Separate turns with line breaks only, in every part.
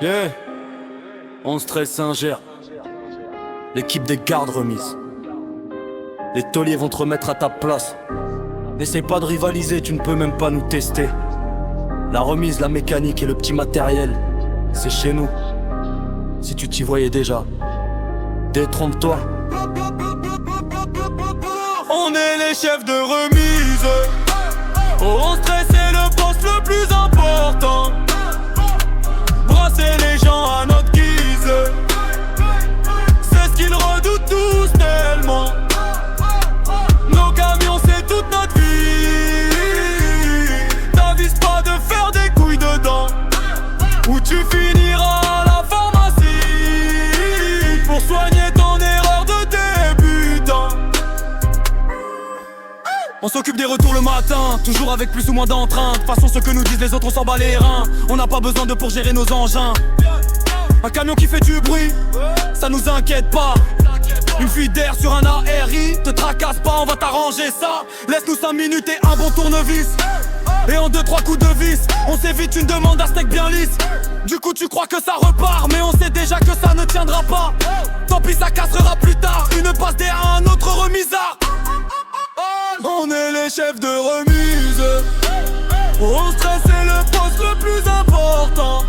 Yeah, on stresse Saint-Ger. L'équipe des gardes remise. Les tauliers vont te remettre à ta place. N'essaie pas de rivaliser, tu ne peux même pas nous tester. La remise, la mécanique et le petit matériel, c'est chez nous. Si tu t'y voyais déjà, détrompe-toi.
On est les chefs de remise. On stresse, c'est le poste le plus important. Brasser les gens à notre guise, c'est ce qu'ils redoutent tous tellement. Nos camions c'est toute notre vie. T'avises pas de faire des couilles dedans, ou tu finiras à la pharmacie pour soigner ton erreur de débutant. On s'occupe des retours le matin, toujours avec plus ou moins d'entrain. De toute façon ce que nous disent les autres on s'en bat les reins. On n'a pas besoin de pour gérer nos engins. Un camion qui fait du bruit, ça nous inquiète pas. Une fuite d'air sur un ARI, te tracasse pas, on va t'arranger ça. Laisse-nous 5 minutes et un bon tournevis. Et en 2-3 coups de vis, on s'évite une demande à steak bien lisse. Du coup tu crois que ça repart, mais on sait déjà que ça ne tiendra pas. Tant pis ça cassera plus tard, une passe d'air à un autre remisard. On est les chefs de remise. On stresse, c'est le poste le plus important.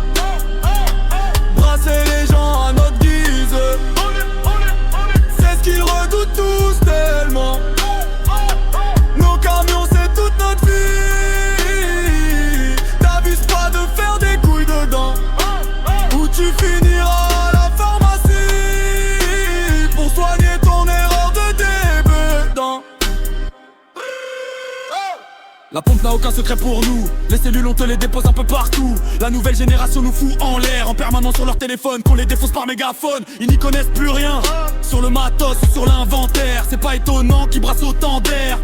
Brasser les gens à notre guise, c'est ce qu'ils redoutent tous tellement. Nos camions c'est toute notre vie. T'avises pas de faire des couilles dedans, ou tu finiras à la pharmacie pour soigner ton erreur de débutant. La pompe n'a aucun secret pour nous. Les cellules on te les dépose un peu partout. La nouvelle génération nous fout en l'air en permanence sur leur téléphone, qu'on les défonce par mégaphone. Ils n'y connaissent plus rien sur le matos ou sur l'inventaire. C'est pas étonnant qu'ils brassent autant d'air.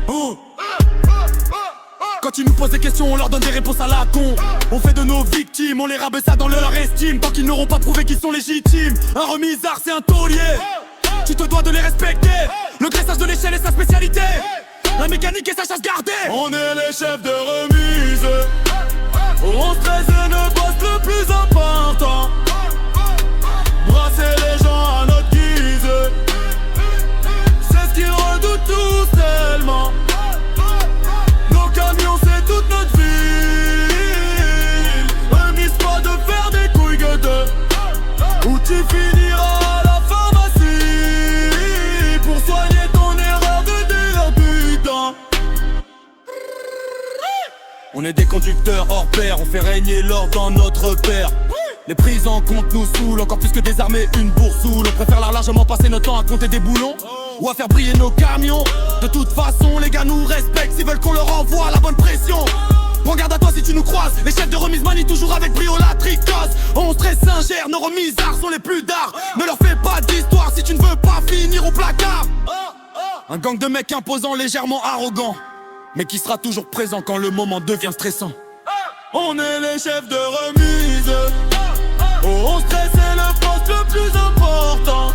Quand ils nous posent des questions on leur donne des réponses à la con. On fait de nos victimes, on les rabaisse dans leur estime. Tant qu'ils n'auront pas prouvé qu'ils sont légitimes. Un remisard c'est un taulier, tu te dois de les respecter. Le graissage de l'échelle est sa spécialité, la mécanique est sa chasse gardée. On est les chefs de remise. On stresse le poste le plus important. Brasser les gens à notre guise, c'est ce qu'ils redoutent tous tellement. Nos camions c'est toute notre ville. Remise pas de faire des couilles gueules, ou tu finiras à la pharmacie pour soigner ton erreur de débutant. On est des conducteurs hors pair, on fait régner l'ordre dans notre père. Les prises en compte nous saoulent, encore plus que désarmer une boursoule. On préfère largement passer notre temps à compter des boulons ou à faire briller nos camions. De toute façon les gars nous respectent s'ils veulent qu'on leur envoie la bonne pression. Prends garde à toi si tu nous croises, les chefs de remise manient toujours avec brio la tricose. On stresse Saint-Ger, nos remisards sont les plus dards. Ne leur fais pas d'histoire si tu ne veux pas finir au placard. Un gang de mecs imposants, légèrement arrogants, mais qui sera toujours présent quand le moment devient stressant. On est les chefs de remise. On stresse, c'est le poste le plus important.